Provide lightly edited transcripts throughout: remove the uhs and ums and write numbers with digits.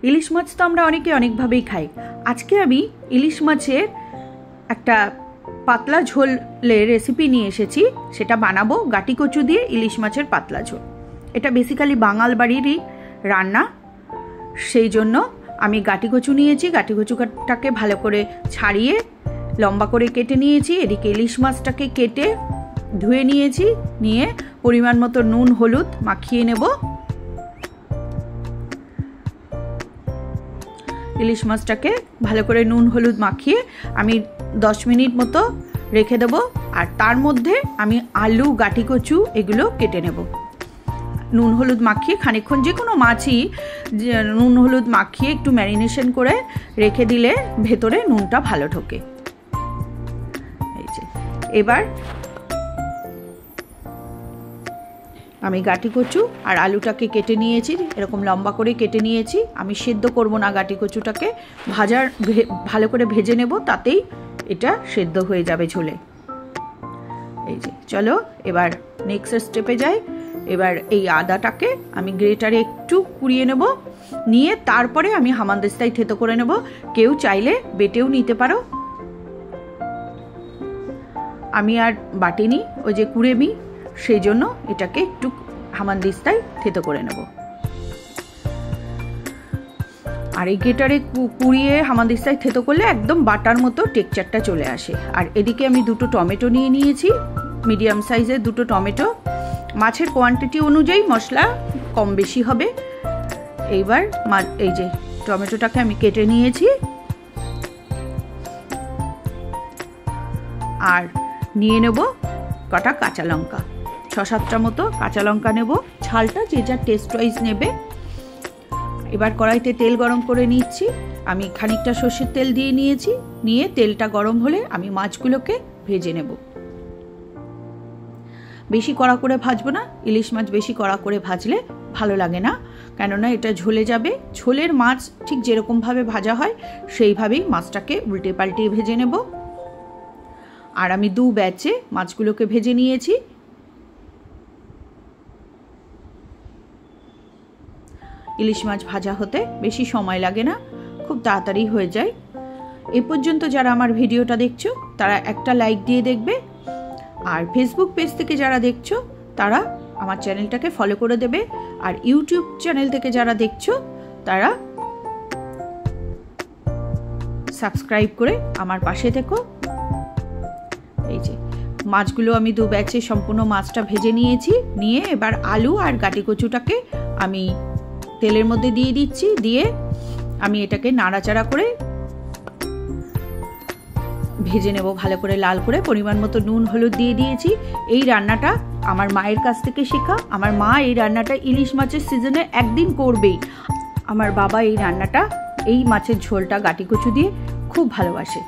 ইলিশ মাছ তো আমরা অনেকে অনেকভাবেই খাই। আজকে আমি ইলিশ মাছের একটা পাতলা ঝোলের রেসিপি নিয়ে এসেছি। সেটা বানাবো গাটি কচু দিয়ে ইলিশ মাছের পাতলা ঝোল। এটা বেসিক্যালি বাঙাল বাড়িরই রান্না, সেই জন্য আমি গাটি কচু নিয়েছি। গাটি কচুটাকে ভালো করে ছাড়িয়ে লম্বা করে কেটে নিয়েছি। এদিকে ইলিশ মাছটাকে কেটে ধুয়ে নিয়েছি, নিয়ে পরিমাণ মতো নুন হলুদ মাখিয়ে নেব। ইলিশ মাছটাকে ভালো করে নুন হলুদ মাখিয়ে আমি 10 মিনিট মতো রেখে দেবো। আর তার মধ্যে আমি আলু গাটি কচু এগুলো কেটে নেব। নুন হলুদ মাখিয়ে খানিকক্ষণ, যে কোনো মাছই নুন হলুদ মাখিয়ে একটু ম্যারিনেশন করে রেখে দিলে ভেতরে নুনটা ভালো ঢোকে। এই যে এবার আমি গাটি কচু আর আলুটাকে কেটে নিয়েছি, এরকম লম্বা করে কেটে নিয়েছি। আমি সেদ্ধ করব না, গাটি কচুটাকে ভালো করে ভেজে নেব, তাতেই এটা সেদ্ধ হয়ে যাবে ঝোলে। এই যে চলো এবার নেক্সট স্টেপে যাই। এবার এই আদাটাকে আমি গ্রেটারে একটু কুড়িয়ে নেব, নিয়ে তারপরে আমি হামানদিস্তায় থেতো করে নেব। কেউ চাইলে বেটেও নিতে পারো, আমি আর বাটিনি, ওই যে কুড়েমি, সেই জন্য এটাকে একটু হামানদিস্তায় থেতো করে নেব। আর এই গ্রেটারে কুড়িয়ে হামানদিস্তায় থেতো করলে একদম বাটার মতো টেক্সচারটা চলে আসে। আর এদিকে আমি 2টো টমেটো নিয়ে নিয়েছি, মিডিয়াম সাইজের 2টো টমেটো। মাছের কোয়ান্টিটি অনুযায়ী মশলা কম বেশি হবে। এইবার এই যে টমেটোটাকে আমি কেটে নিয়েছি, আর নিয়ে নেব কটা কাঁচা লঙ্কা, 6-7টা মতো কাঁচা লঙ্কা নেব। ঝালটা যে যার টেস্ট ওয়াইজ নেবে। এবার কড়াইতে তেল গরম করে নিচ্ছি। আমি খানিকটা সর্ষের তেল দিয়ে নিয়েছি, নিয়ে তেলটা গরম হলে আমি মাছগুলোকে ভেজে নেব। বেশি কড়া করে ভাজবো না, ইলিশ মাছ বেশি কড়া করে ভাজলে ভালো লাগে না, কেননা এটা ঝোলে যাবে। ঝোলের মাছ ঠিক যেরকমভাবে ভাজা হয় সেইভাবেই মাছটাকে উল্টে পাল্টে ভেজে নেব। আর আমি 2 ব্যাচে মাছগুলোকে ভেজে নিয়েছি। ইলিশ মাছ ভাজা হতে বেশি সময় লাগে না, খুব তাড়াতাড়ি হয়ে যায়। এ পর্যন্ত যারা আমার ভিডিওটা দেখছো তারা একটা লাইক দিয়ে দেখবে। আর ফেসবুক পেজ থেকে যারা দেখছো তারা আমার চ্যানেলটাকে ফলো করে দেবে। আর ইউটিউব চ্যানেল থেকে যারা দেখছো তারা সাবস্ক্রাইব করে আমার পাশে থেকো। এই যে মাছগুলো আমি 2 ব্যাচে সম্পূর্ণ মাছটা ভেজে নিয়েছি, নিয়ে এবার আলু আর গাটি কচুটাকে আমি তেলের মধ্যে দিয়ে দিচ্ছি। দিয়ে আমি এটাকে নাড়াচাড়া করে ভেজে নেব ভালো করে, লাল করে। পরিমাণ মতো নুন হলুদ দিয়ে দিয়েছি। এই রান্নাটা আমার মায়ের কাছ থেকে শেখা। আমার মা এই রান্নাটা ইলিশ মাছের সিজনে একদিন করবেই। আমার বাবা এই রান্নাটা, এই মাছের ঝোলটা গাটি কচু দিয়ে খুব ভালোবাসে,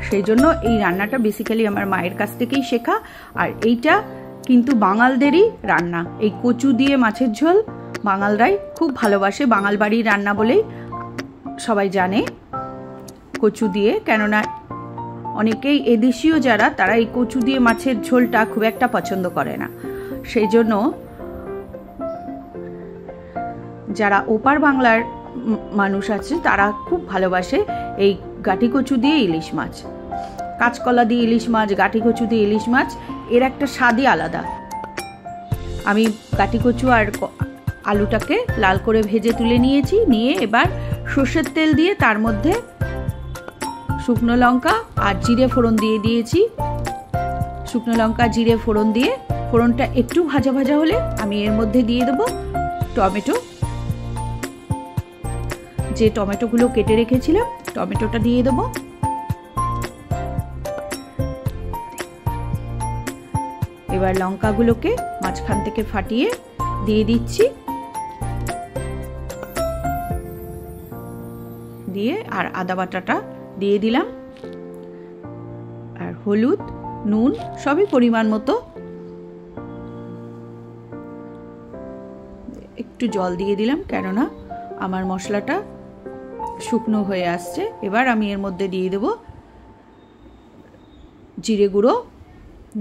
সেই জন্য এই রান্নাটা বেসিক্যালি আমার মায়ের কাছ থেকেই শেখা। আর এইটা কিন্তু বাঙালদেরই রান্না। এই কচু দিয়ে মাছের ঝোল বাঙালরাই খুব ভালোবাসে, বাঙাল বাড়ির রান্না বলেই সবাই জানে কচু দিয়ে। কেননা অনেকেই এদেশীয় যারা, তারা এই কচু দিয়ে মাছের ঝোলটা খুব একটা পছন্দ করে না, সেই জন্য যারা ওপার বাংলার মানুষ আছে তারা খুব ভালোবাসে এই গাটি কচু দিয়ে ইলিশ মাছ। কাঁচকলা দিয়ে ইলিশ মাছ, গাটি কচু দিয়ে ইলিশ মাছ, এর একটা স্বাদই আলাদা। আমি গাটি কচু আর আলুটাকে লাল করে ভেজে তুলে নিয়েছি, নিয়ে এবার সর্ষের তেল দিয়ে তার মধ্যে শুকনো লঙ্কা আর জিরে ফোড়ন দিয়ে দিয়েছি। শুকনো লঙ্কা জিরে ফোড়ন দিয়ে ফোড়নটা একটু ভাজা ভাজা হলে আমি এর মধ্যে দিয়ে দেবো টমেটো। যে টমেটোগুলো কেটে রেখেছিলাম টমেটোটা দিয়ে দেবো। এবার লঙ্কাগুলোকে মাঝখান থেকে ফাটিয়ে দিয়ে দিচ্ছি, দিয়ে আর আদা বাটাটা দিয়ে দিলাম। আর হলুদ নুন সবই পরিমাণ মতো, একটু জল দিয়ে দিলাম কেননা আমার মশলাটা শুকনো হয়ে আসছে। এবার আমি এর মধ্যে দিয়ে দেব জিরে গুঁড়ো,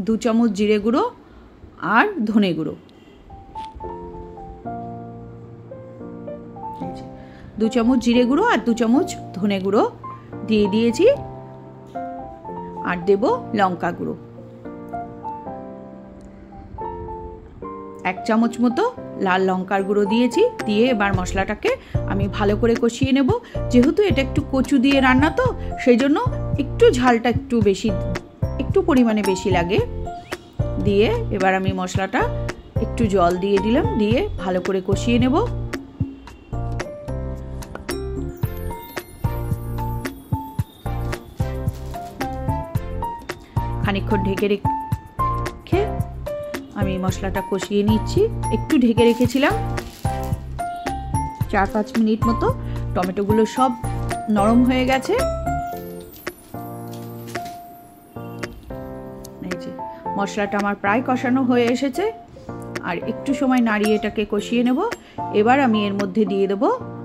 2 চামচ জিরে গুঁড়ো আর ধনে গুঁড়ো। 2 চামচ জিরে গুঁড়ো আর 2 চামচ ধনে গুঁড়ো দিয়ে দিয়েছি, আর দেব লঙ্কা গুঁড়ো 1 চামচ মতো লাল লঙ্কার গুঁড়ো দিয়েছি। দিয়ে এবার মশলাটাকে আমি ভালো করে কষিয়ে নেব। যেহেতু এটা একটু কচু দিয়ে রান্না, তো সেই জন্য একটু ঝালটা একটু পরিমাণে বেশি লাগে। দিয়ে এবার আমি মশলাটা একটু জল দিয়ে দিলাম, দিয়ে ভালো করে কষিয়ে নেব। খানিকক্ষণ ঢেকে রেখে আমি মশলাটা কষিয়ে নিচ্ছি। একটু ঢেকে রেখেছিলাম 4-5 মিনিট মতো। টমেটোগুলো সব নরম হয়ে গেছে। এই যে মশলাটা আমার প্রায় কষানো হয়ে এসেছে, আর একটু সময় নাড়িয়ে এটাকে কষিয়ে নেব। এবার আমি এর মধ্যে দিয়ে দেব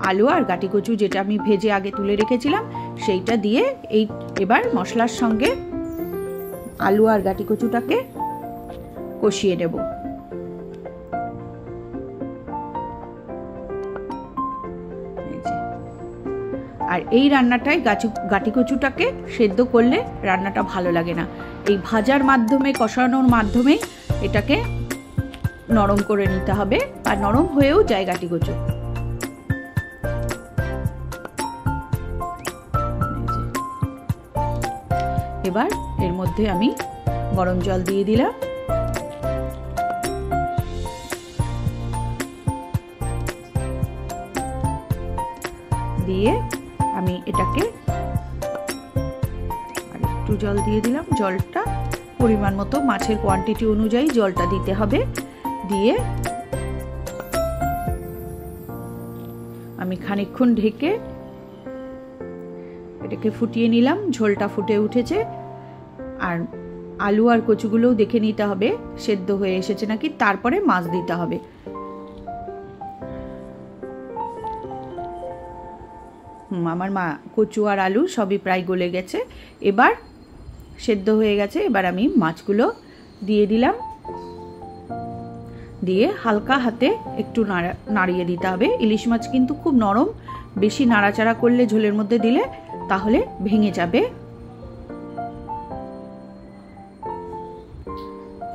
আলু আর গাটি কচু, যেটা আমি ভেজে আগে তুলে রেখেছিলাম সেইটা দিয়ে এবার মশলার সঙ্গে আলু আর গাটি কচুটাকে কষিয়ে নেব। আর এই রান্নাটায় গাটি কচুটাকে সেদ্ধ করলে রান্নাটা ভালো লাগে না। এই ভাজার মাধ্যমে, কষানোর মাধ্যমে এটাকে নরম করে নিতে হবে, আর নরম হয়েও যায় গাটি কচু। এবার এর মধ্যে আমি গরম জল দিয়ে দিলাম। দিয়ে আমি এটাকে আর একটু জল দিয়ে দিলাম। জলটা পরিমাণ মতো, মাছের কোয়ান্টিটি অনুযায়ী জলটা দিতে হবে। দিয়ে আমি খানিকক্ষণ ঢেকে এটাকে ফুটিয়ে নিলাম। ঝোলটা ফুটে উঠেছে, আর আলু আর কচুগুলোও দেখে নিতে হবে সেদ্ধ হয়ে এসেছে নাকি, তারপরে মাছ দিতে হবে। আমার কচু আর আলু সবই প্রায় গলে গেছে, এবার সেদ্ধ হয়ে গেছে। এবার আমি মাছগুলো দিয়ে দিলাম। দিয়ে হালকা হাতে একটু নাড়িয়ে দিতে হবে। ইলিশ মাছ কিন্তু খুব নরম, বেশি নাড়াচাড়া করলে ঝোলের মধ্যে দিলে তাহলে ভেঙে যাবে।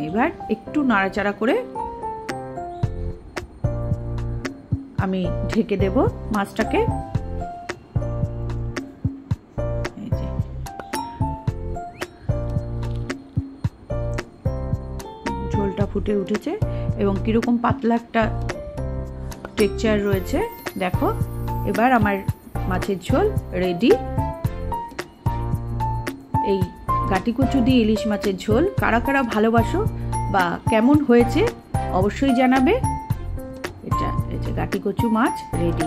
এবার একটু নাড়াচাড়া করে আমি ঢেকে দেব মাছটাকে। ঝোলটা ফুটে উঠেছে এবং কিরকম পাতলা একটা টেক্সচার রয়েছে দেখো। এবার আমার মাছের ঝোল রেডি। এই গাটি কচু দিয়ে ইলিশ মাছের ঝোল কারা কারা ভালোবাসো বা কেমন হয়েছে অবশ্যই জানাবে। এটা গাটি কচু মাছ রেডি।